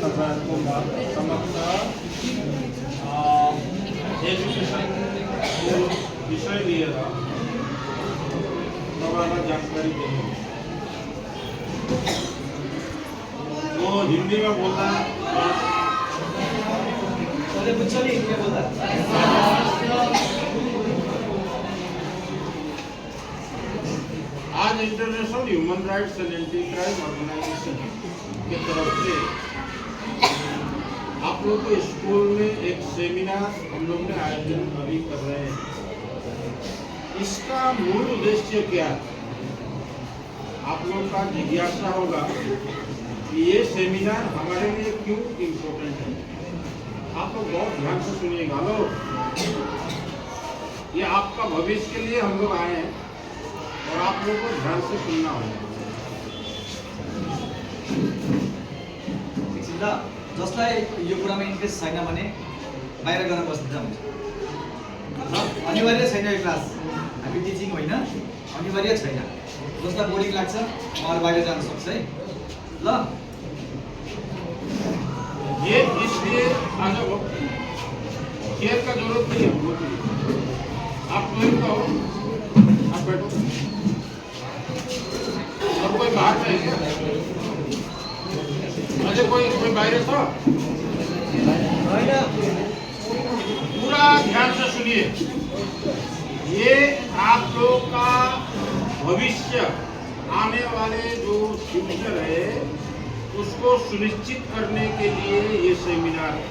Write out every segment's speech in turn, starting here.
समग्र एजुकेशन विषय लिएर तपाईँलाई जानकारी दिनु। म हिन्दीमा बोल्दा आज International human rights and anti crime Organisation की तरफ से आप लोग को स्कूल में एक सेमिनार हम लोग ने आयोजन अभी कर रहे हैं। इसका मूल उद्देश्य क्या है? आप लोग का जिज्ञासा होगा कि ये सेमिनार हमारे लिए क्यों इम्पोर्टेंट है। आप लोग बहुत ध्यान से सुनिएगा। लो, ये आपका भविष्य के लिए हम लोग आए हैं और आप लोगों को ध्यान से सुनना होगा। जसलाई यो कुरामा इन्ट्रेस्ट छैन भने बाहिर गएर बस्दा हुन्छ। अनिवार्य छैन यो क्लास, हामी टिचिङ होइन, अनिवार्य छैन। जसलाई बोरिङ लाग्छ उहाँहरू बाहिर जान सक्छ है। ल, ये इसलिए आज केयर का जरूरत नहीं है। आप लोग का हो, आप बैठो। और कोई बाहर नहीं है? अरे कोई बाहर था? पूरा ध्यान से सुनिए। ये आप लोग का भविष्य, आने वाले जो फ्यूचर है उसको सुनिश्चित करने के लिए ये सेमिनार है।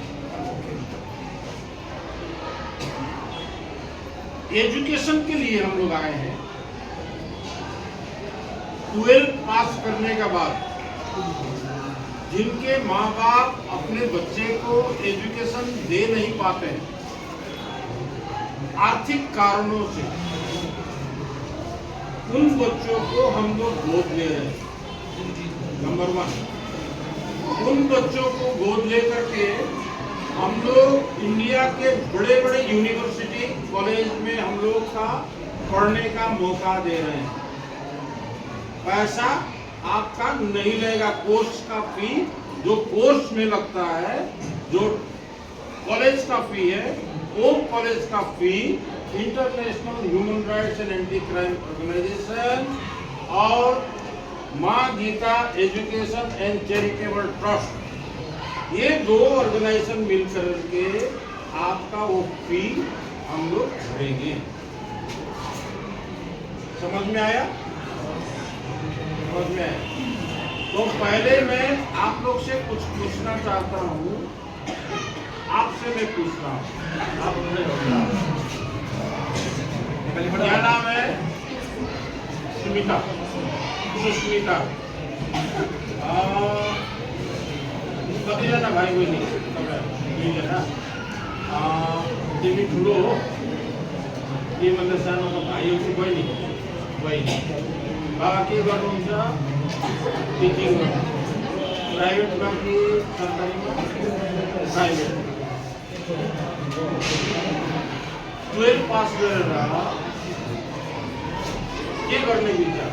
एजुकेशन के लिए हम लोग आए हैं। 12 पास करने के बाद जिनके माँ बाप अपने बच्चे को एजुकेशन दे नहीं पाते हैं आर्थिक कारणों से, उन बच्चों को हम लोग गोद ले रहे हैं। नंबर 1, उन बच्चों को गोद लेकर के हम लोग इंडिया के बड़े बड़े यूनिवर्सिटी कॉलेज में हम लोग का पढ़ने का मौका दे रहे हैं। पैसा आपका नहीं लगेगा। कोर्स का फी जो कोर्स में लगता है, जो कॉलेज का फी है, वो कॉलेज का fee international human rights and anti crime organisation और माँ Geeta education and charitable trust, ये 2 ऑर्गेनाइजेशन मिलकर के आपका वो फी हम लोग भरेंगे। समझ में आया? समझ में आया? तो पहले मैं आप लोग से कुछ पूछना चाहता हूँ। आपसे मैं पूछता हूँ, आप क्या नाम है? सुष्मिता। कति जना भाइ बहिनी तपाईँ? 2 जना। तिमी ठुलो हो? त्योभन्दा सानोको भाइ हो कि बहिनी? बाबा के गर्नुहुन्छ? टिचिङ गर्नु। प्राइभेटमा कि सरकारीमा? प्राइभेट। 12 पास गरेर के गर्ने विचार?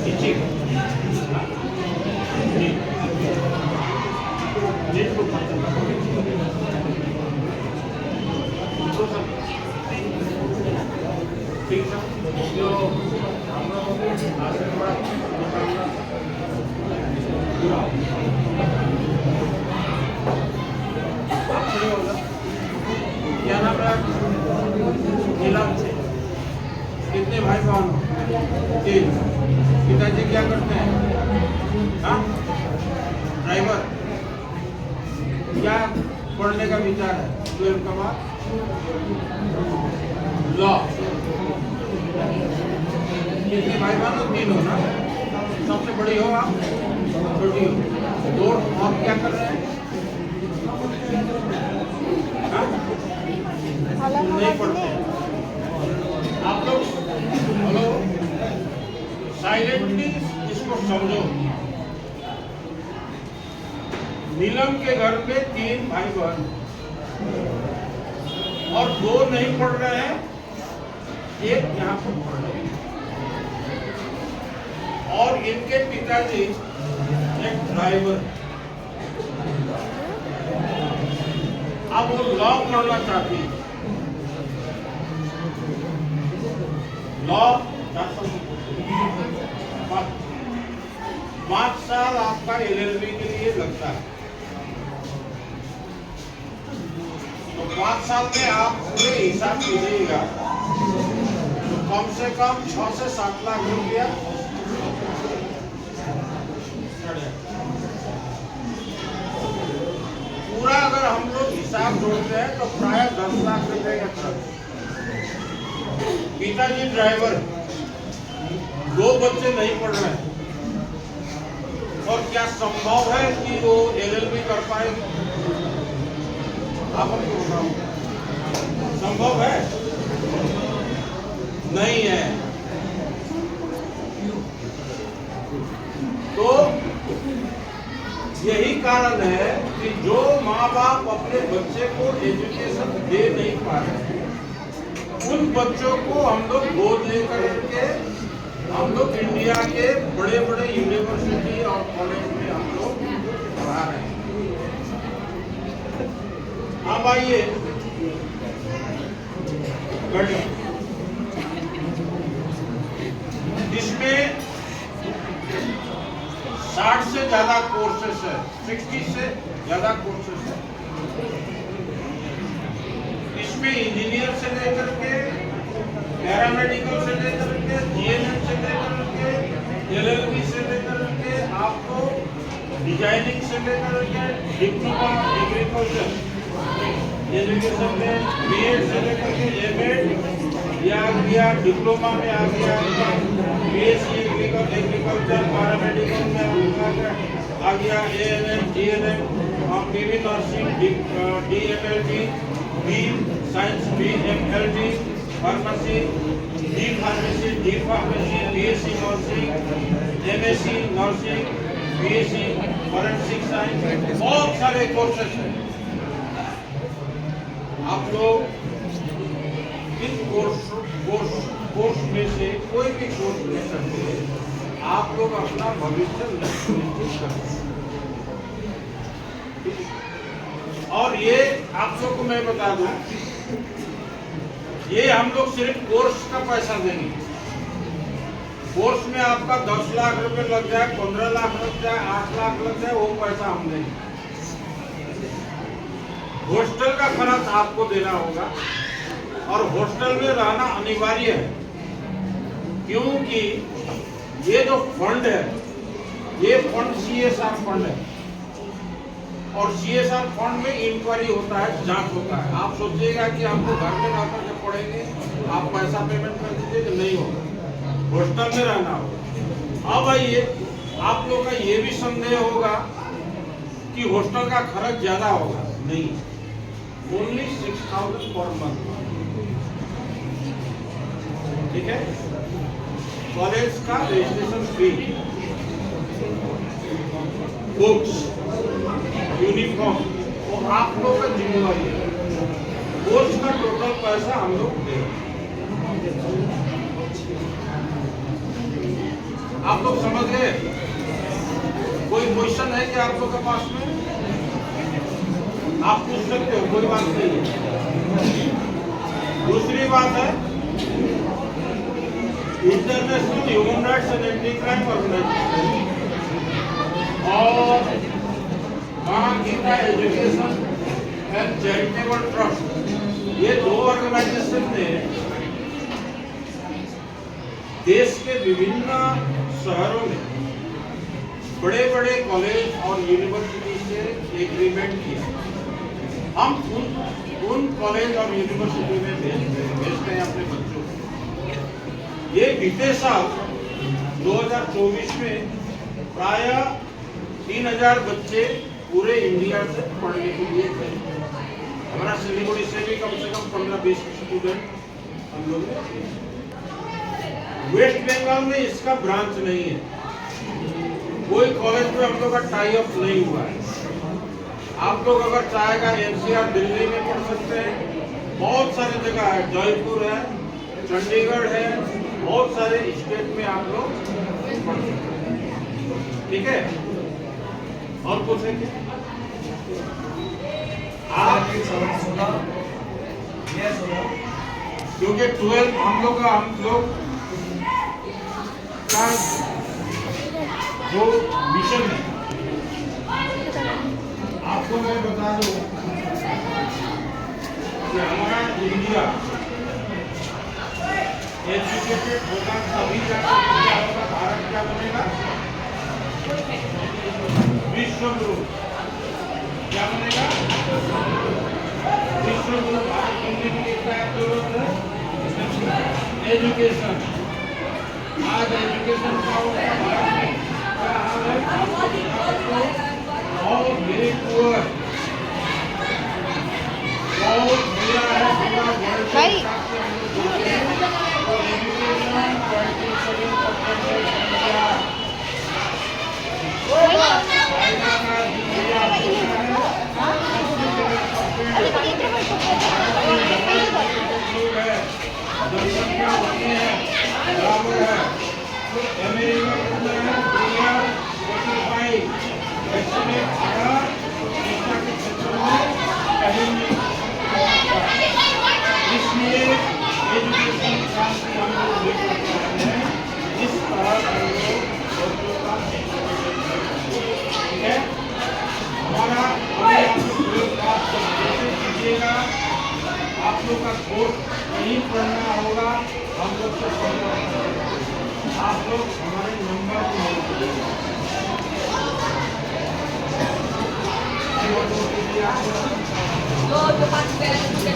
टिचिङ। नेटको खर्च ठिक छ। यो हाम्रो आशीर्वाद क्या नाम है? नीलम से। कितने भाई बहन हो? 3। पिताजी क्या करते हैं? हाँ, ड्राइवर। क्या पढ़ने का विचार है 12 के बाद? लॉ। कितने भाई बहन हो? 3 हो ना? सबसे बड़ी हो आप? छोटी हो? 2 और क्या कर रहे हैं? हाँ? नहीं पढ़ते आप लोग? हेलो, साइलेंटली इसको समझो। नीलम के घर में 3 भाई बहन और 2 नहीं पढ़ रहे हैं, 1 यहाँ पर पढ़ रहे हैं। और इनके पिताजी एक ड्राइवर, अब वो लॉ पढ़ना चाहती है, लॉ 5 साल आपका LLB के लिए लगता है। तो 5 साल में आप पूरे हिसाब कीजिएगा तो कम से कम 6 से 7 लाख रुपया पूरा अगर हम लोग हिसाब जोड़ते हैं तो प्राय 10 लाख रुपए का खर्च। पिताजी ड्राइवर, 2 बच्चे नहीं पढ़ रहे हैं, और क्या संभव है कि वो LLB कर पाए? आप हमको बताओ, संभव है? नहीं है। तो यही कारण है कि जो माँ बाप अपने बच्चे को एजुकेशन दे नहीं पा रहे, उन बच्चों को हम लोग गोद लेकर के हम लोग इंडिया के बड़े बड़े यूनिवर्सिटी और कॉलेज में हम लोग पढ़ा रहे हैं। अब आइए इसमें 60 से ज्यादा कोर्सेस है, 60 से ज्यादा कोर्सेस है। इसमें इंजीनियर से लेकर के पैरामेडिकल से लेकर के GNM से लेकर के LLB से लेकर के आपको डिजाइनिंग से लेकर के डिप्लोमा एग्रीकल्चर एजुकेशन में BEd से लेकर के MAd या आ गया, डिप्लोमा में आ गया, BSc एग्रीकल्चर, पैरामेडिकल में आ गया ANM, GNM, PV nursing, DMLT, B science, BMLT, pharmacy, D pharmacy, D pharmacy, BSc nursing, MSc nursing, BSc forensic science, बहुत सारे कोर्सेस हैं। आप लोग इन कोर्स में से कोई भी कोर्स ले सकते हैं, आप लोग अपना भविष्य निश्चित कर सकते हैं। और ये आप लोग को मैं बता दूं, ये हम लोग सिर्फ कोर्स का पैसा देंगे। कोर्स में आपका 10 लाख रुपए लग जाए, 15 लाख लग जाए, 8 लाख लग जाए, वो पैसा हम देंगे। हॉस्टल का खर्च आपको देना होगा और हॉस्टल में रहना अनिवार्य है, क्योंकि ये जो फंड है, ये फंड CSR फंड है और CSR फंड में इंक्वायरी होता है, जांच होता है। आप सोचिएगा कि आपको घर में रह करके पढ़ेंगे, आप पैसा पेमेंट कर दीजिए, नहीं होगा, हॉस्टल में रहना होगा। अब आइए, आप लोग का ये भी संदेह होगा कि हॉस्टल का खर्च ज्यादा होगा। नहीं, ओनली 6,000 पर मंथ, ठीक है। कॉलेज का रजिस्ट्रेशन फी, बुक्स, यूनिफॉर्म, वो आप लोग का जिम्मेवारी है। कोर्स का टोटल पैसा हम लोग देंगे। आप लोग समझ गए? कोई क्वेश्चन है कि आप लोग के पास में? आप पूछ सकते हो, कोई बात नहीं है। दूसरी बात है, international human rights and anti crime organisation और Geeta education and charitable trust, ये 2 ऑर्गेनाइजेशन ने देश के विभिन्न शहरों में बड़े बड़े कॉलेज और यूनिवर्सिटी से एग्रीमेंट किया। हम उन कॉलेज और यूनिवर्सिटी में भेजते हैं अपने बच्चों को। ये बीते साल 2024 में प्राय 3000 बच्चे पूरे इंडिया से पढ़ने के लिए गए। हमारा सिलीगुड़ी से भी कम से कम 15-20 स्टूडेंट हम लोग ने। वेस्ट बंगाल में इसका ब्रांच नहीं है, कोई कॉलेज में हम लोग का टाई अप नहीं हुआ है। आप लोग अगर चाहेगा NCR दिल्ली में पढ़ सकते हैं, बहुत सारी जगह है, जयपुर है, चंडीगढ़ है, बहुत सारे स्टेट में आप लोग पढ़ सकते हैं, ठीक है। और कुछ है क्या? आप क्योंकि 12 हम लोग का जो मिशन है, आपको मैं बता दूं कि हमारा इंडिया एजुकेटेड होगा तभी जाकर क्या होगा, भारत क्या बनेगा, विश्व गुरु क्या बनेगा, विश्व गुरु। भारत बनने के लिए क्या जरूरत है? एजुकेशन। आज एजुकेशन का भारत में क्या हाल है? और वेरी पुअर, बहुत बुरा है, पूरा वर्ल्ड के हिसाब से हम लोग देखें तो एजुकेशन 27% है इंडिया। चाइना का इंडिया छोटा है, 27% लोग है, जनसंख्या उतनी है, बराबर है। अमेरिका कितना है? दुनिया 45, वैक्सीनेट भारत शिक्षा के क्षेत्र में कहीं नहीं। इसलिए एजुकेशन क्रांति हम लोग लेकर के आए हैं, इस तरह हम लोग बच्चों का ठीक है। हमारा अभी आप लोग बात जैसे कीजिएगा, आप लोग का कोर्स कहीं पढ़ना होगा, हम लोग से संपर्क करें। आप लोग हमारे नंबर को नोट कीजिएगा। Lo que pasa es que